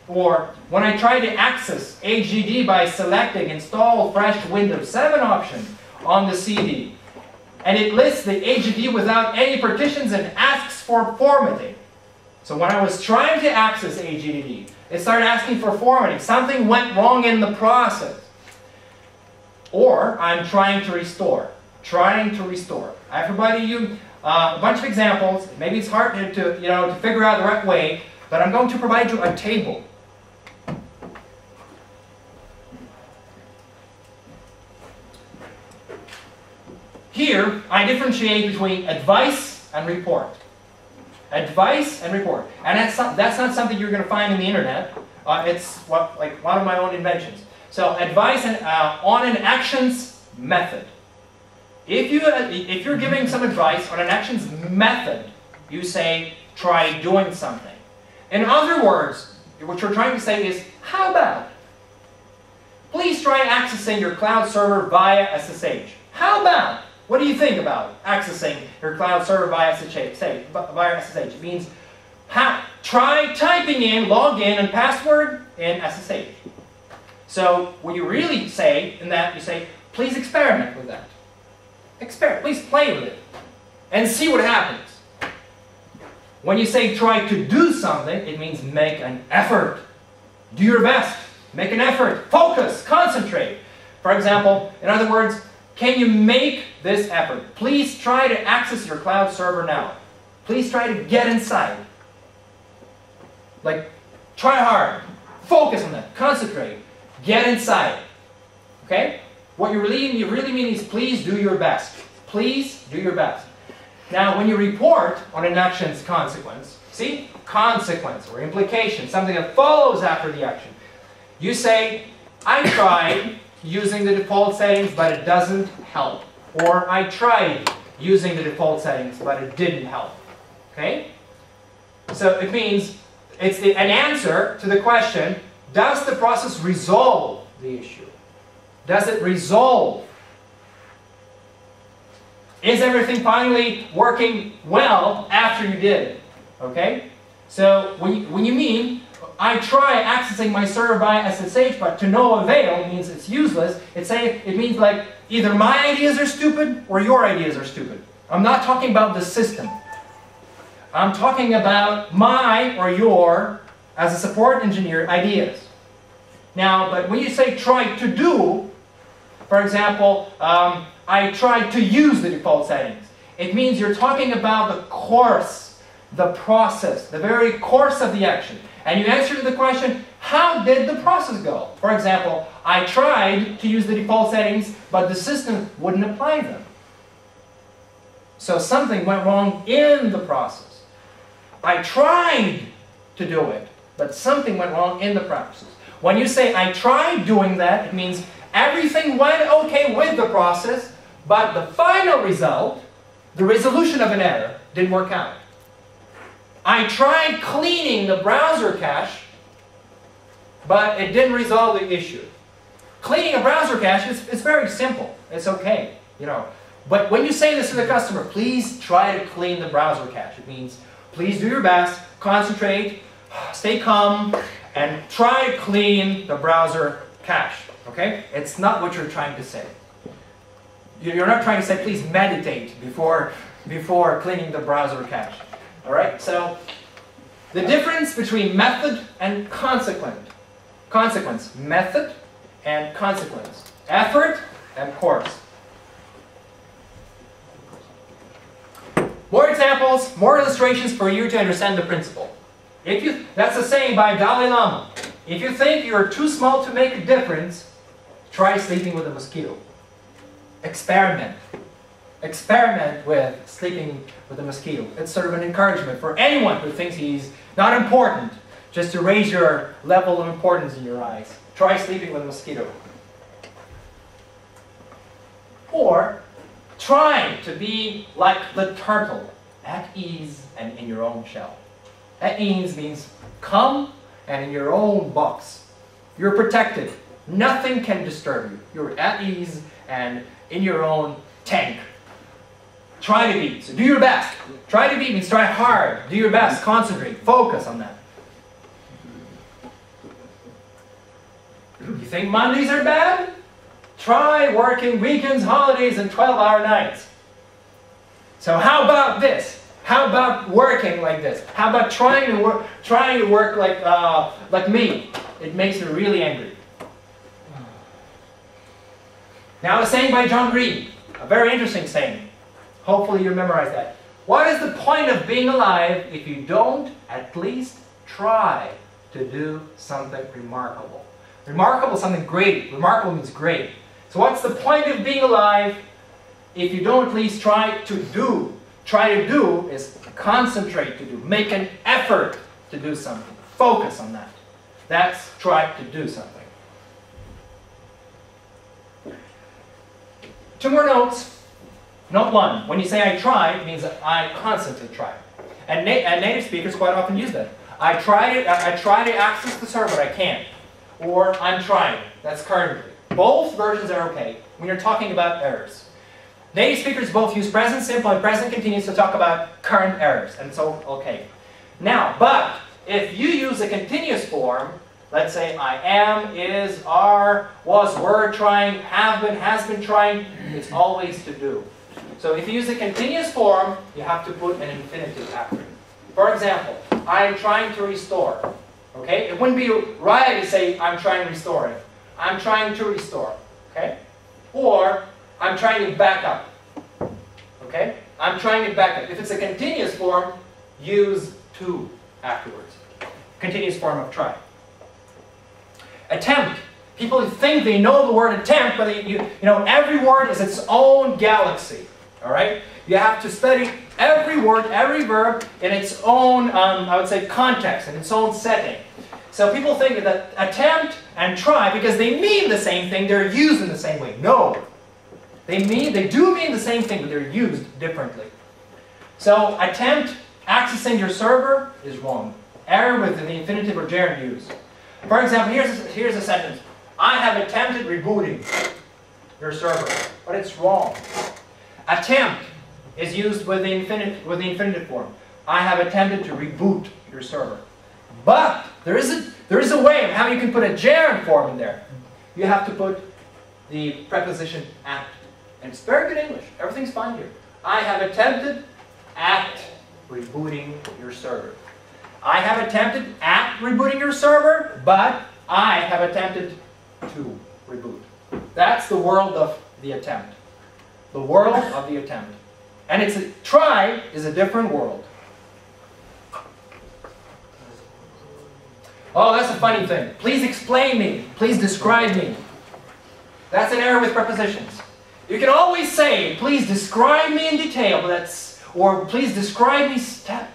Speaker 1: Or when I try to access HDD by selecting Install Fresh Windows 7 option on the CD, and it lists the HDD without any partitions and asks for formatting. So when I was trying to access HDD, it started asking for formatting. Something went wrong in the process. Or I'm trying to restore. I provided you a bunch of examples. Maybe it's hard to figure out the right way, but I'm going to provide you a table. Here, I differentiate between advice and report. Advice and report. And that's not something you're going to find in the internet. It's like one of my own inventions. So advice on an actions method. If you're giving some advice on an actions method, you say, try doing something. In other words, what you're trying to say is, how about? Please try accessing your cloud server via SSH. How about? What do you think about accessing your cloud server via SSH? It means try typing in login and password in SSH. So what you really say in that, you say, please experiment with that. Please play with it and see what happens. When you say try to do something, it means make an effort. Do your best. Make an effort. Focus. Concentrate. For example, in other words, can you make this effort? Please try to access your cloud server now. Please try to get inside. Like, try hard. Focus on that. Concentrate. Get inside. Okay? What you really mean is please do your best. Please do your best. Now, when you report on an action's consequence, see? Consequence or implication, something that follows after the action. You say, I tried using the default settings, but it doesn't help. Or I tried using the default settings, but it didn't help. Okay? So it means it's an answer to the question, does the process resolve the issue? Does it resolve? Is everything finally working well after you did it? Okay? So when you mean, I try accessing my server via SSH, but to no avail means it's useless, it means like either my ideas are stupid or your ideas are stupid. I'm not talking about the system. I'm talking about my or your, as a support engineer, ideas. Now, but when you say try to do, for example, I tried to use the default settings. It means you're talking about the course, the process, the very course of the action. And you answer the question, how did the process go? For example, I tried to use the default settings, but the system wouldn't apply them. So something went wrong in the process. I tried to do it, but something went wrong in the process. When you say, I tried doing that, it means everything went okay with the process, but the final result, the resolution of an error, didn't work out. I tried cleaning the browser cache, but it didn't resolve the issue. Cleaning a browser cache is very simple. It's okay, you know. But when you say this to the customer, please try to clean the browser cache. It means please do your best, concentrate, stay calm, and try to clean the browser cache. Okay? It's not what you're trying to say. You're not trying to say please meditate before cleaning the browser cache. All right? So the difference between method and consequence. Method and consequence. Effort and course. More examples, more illustrations for you to understand the principle. That's a saying by Dalai Lama. If you think you're too small to make a difference, try sleeping with a mosquito. Experiment. Experiment with sleeping with a mosquito. It's sort of an encouragement for anyone who thinks he's not important, just to raise your level of importance in your eyes. Try sleeping with a mosquito. Or try to be like the turtle, at ease and in your own shell. At ease means come and in your own box. You're protected. Nothing can disturb you. You're at ease and in your own tank. Try to be. So do your best. Try to be means try hard. Do your best. Concentrate. Focus on that. You think Mondays are bad? Try working weekends, holidays, and 12-hour nights. So how about this? How about working like this? How about trying to work like me? It makes me really angry. Now a saying by John Green, a very interesting saying. Hopefully you memorize that. What is the point of being alive if you don't at least try to do something remarkable? Remarkable is something great. Remarkable means great. So what's the point of being alive if you don't at least try to do? Try to do is concentrate to do. Make an effort to do something. Focus on that. That's try to do something. Two more notes. Note one. When you say I try, it means that I constantly try. And native speakers quite often use that. I try to access the server, but I can't. Or I'm trying. That's currently. Both versions are okay when you're talking about errors. Native speakers both use present simple and present continuous to talk about current errors, and so okay. Now, but if you use a continuous form, let's say I am, is, are, was, were trying, have been, has been trying, it's always to do. So if you use a continuous form, you have to put an infinitive after it. For example, I am trying to restore. Okay? It wouldn't be right to say I'm trying to restore it. I'm trying to restore. Okay? Or I'm trying to back up. Okay? I'm trying to back up. If it's a continuous form, use to afterwards. Continuous form of try. Attempt. People think they know the word attempt, but you know every word is its own galaxy. All right? You have to study every word, every verb in its own, I would say, context, in its own setting. So people think that attempt and try, because they mean the same thing, they're used in the same way. No. They do mean the same thing, but they're used differently. So attempt accessing your server is wrong. Error with the infinitive or gerund use. For example, here's a sentence. I have attempted rebooting your server, but it's wrong. Attempt is used with the infinitive form. I have attempted to reboot your server. But there is a way of how you can put a gerund form in there. You have to put the preposition at. And it's very good English. Everything's fine here. I have attempted at rebooting your server. I have attempted at rebooting your server, but I have attempted to reboot. That's the world of the attempt. The world of the attempt. And try is a different world. Oh, that's a funny thing. Please explain me. Please describe me. That's an error with prepositions. You can always say, please describe me in detail, or please describe me step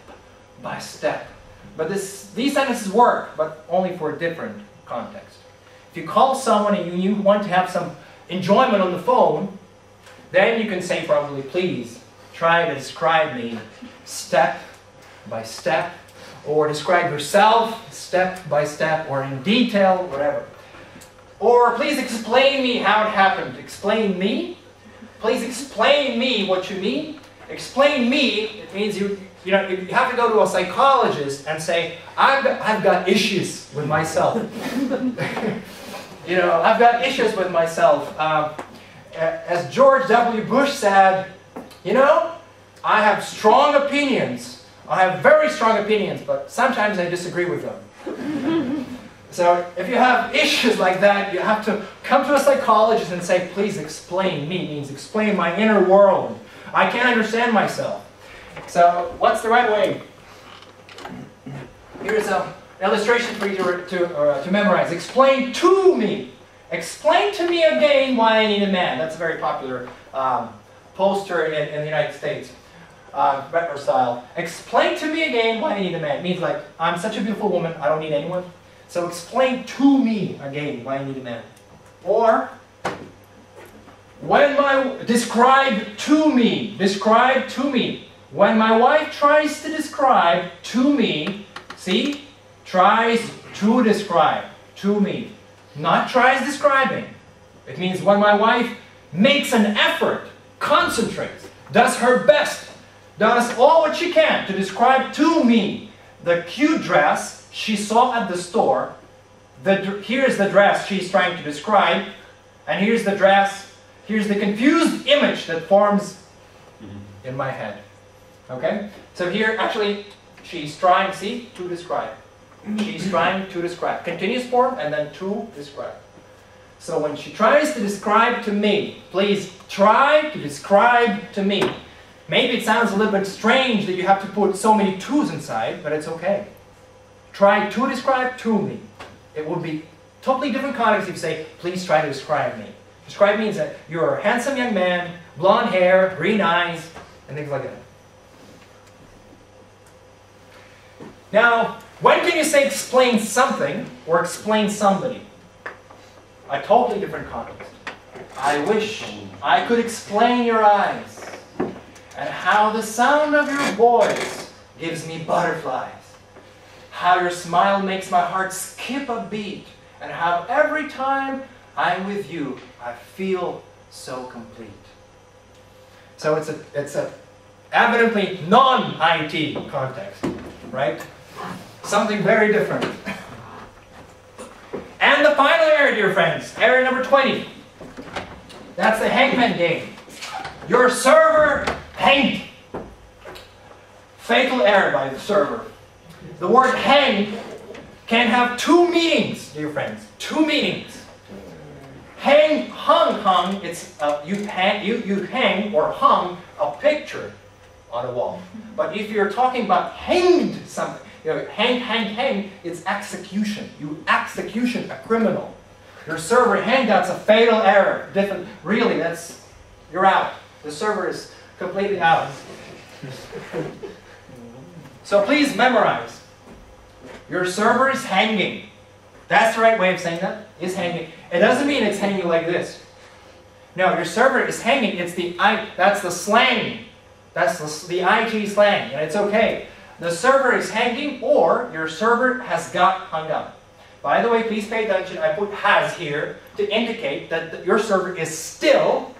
Speaker 1: by step. But these sentences work, but only for a different context. If you call someone and you want to have some enjoyment on the phone, then you can say probably, please try to describe me step by step, or describe yourself step by step, or in detail, whatever. Or please explain me how it happened. Explain me. Please explain me what you mean. Explain me, it means you have to go to a psychologist and say, I've got issues with myself. I've got issues with myself. As George W. Bush said, I have strong opinions. I have very strong opinions, but sometimes I disagree with them. So if you have issues like that, you have to come to a psychologist and say, please explain me. It means explain my inner world. I can't understand myself. So what's the right way? Here's illustration for you to memorize. Explain to me. Explain to me again why I need a man. That's a very popular poster in the United States. Retro style. Explain to me again why I need a man. It means like, I'm such a beautiful woman, I don't need anyone. So explain to me again why I need a man. Or, describe to me. When my wife tries to describe to me, see? Tries to describe to me. Not tries describing. It means when my wife makes an effort, concentrates, does her best, does all what she can to describe to me the cute dress she saw at the store. Here's the dress she's trying to describe, and here's the dress, here's the confused image that forms in my head. Okay? So here, actually, she's trying, see, to describe. She's trying to describe. Continuous form, and then to describe. So when she tries to describe to me, please try to describe to me. Maybe it sounds a little bit strange that you have to put so many to's inside, but it's okay. Try to describe to me. It would be totally different context if you say, please try to describe me. Describe means that you're a handsome young man, blonde hair, green eyes, and things like that. Now, when can you say explain something or explain somebody? A totally different context. I wish I could explain your eyes and how the sound of your voice gives me butterflies. How your smile makes my heart skip a beat, and how every time I'm with you, I feel so complete. So it's a evidently non-IT context, right? Something very different. And the final error, dear friends, error number 20. That's the hangman game. Your server hanged. Fatal error by the server. The word hang can have two meanings, dear friends. Two meanings. Hang, hung, it's you hang or hung a picture on a wall. But if you're talking about hanged something, hang, it's execution. You execution a criminal. Your server hanged, that's a fatal error. Really, you're out. The server is completely out. So please memorize. Your server is hanging. That's the right way of saying that, is hanging. It doesn't mean it's hanging like this. No, your server is hanging. That's the slang. That's the IT slang, and it's okay. The server is hanging, or your server has got hung up. By the way, please pay attention. I put has here to indicate that your server is still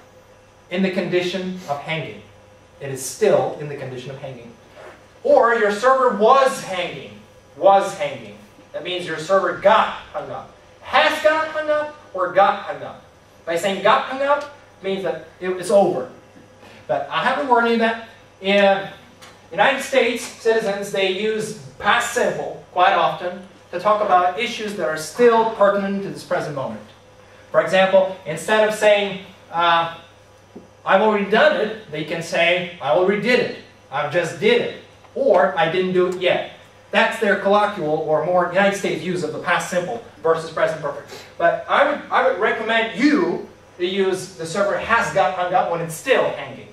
Speaker 1: in the condition of hanging. It is still in the condition of hanging. Or your server was hanging. Was hanging. That means your server got hung up. Has got hung up or got hung up. By saying got hung up, it means that it's over. But I have to warn you that in United States citizens, they use past simple quite often to talk about issues that are still pertinent to this present moment. For example, instead of saying, I've already done it, they can say, I already did it. I've just did it. Or, I didn't do it yet. That's their colloquial or more United States use of the past simple versus present perfect. But I would recommend you to use the server has got hung up when it's still hanging.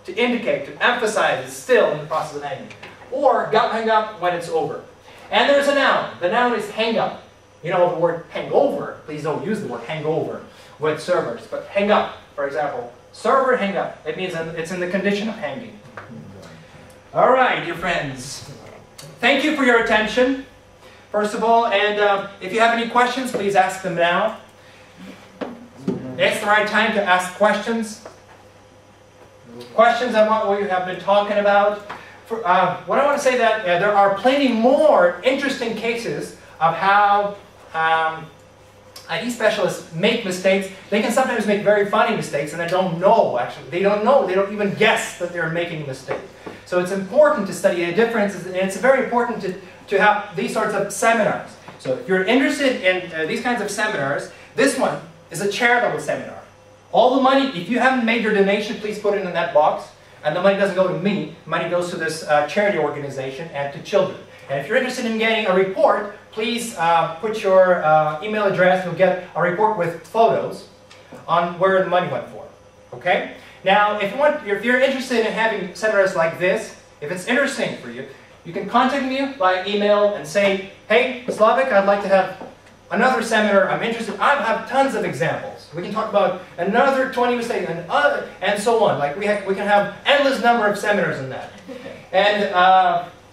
Speaker 1: To indicate, to emphasize it's still in the process of hanging. Or got hung up when it's over. And there's a noun. The noun is hang up. You know the word hangover. Please don't use the word hangover with servers. But hang up, for example. Server hang up. It means it's in the condition of hanging. All right, dear friends. Thank you for your attention, first of all. And if you have any questions, please ask them now. It's the right time to ask questions. Questions on what we have been talking about. What I want to say that there are plenty more interesting cases of how IT specialists make mistakes. They can sometimes make very funny mistakes and they don't know, actually. They don't know. They don't even guess that they're making a mistake. So it's important to study the differences, and it's very important to have these sorts of seminars. So if you're interested in these kinds of seminars, this one is a charitable seminar. All the money, if you haven't made your donation, please put it in that box. And the money doesn't go to me. Money goes to this charity organization and to children. And if you're interested in getting a report, please put your email address. You'll get a report with photos on where the money went for. Okay? Now, if you're interested in having seminars like this, if it's interesting for you, you can contact me by email and say, hey, Slavik, I'd like to have another seminar. I'm interested. I have tons of examples. We can talk about another 20 mistakes and so on. Like we can have endless number of seminars on that.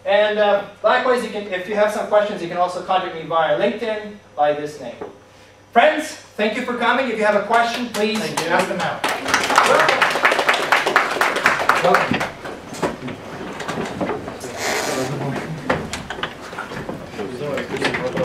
Speaker 1: And likewise, if you have some questions, you can also contact me via LinkedIn by this name. Friends, thank you for coming. If you have a question, please ask them out. Welcome.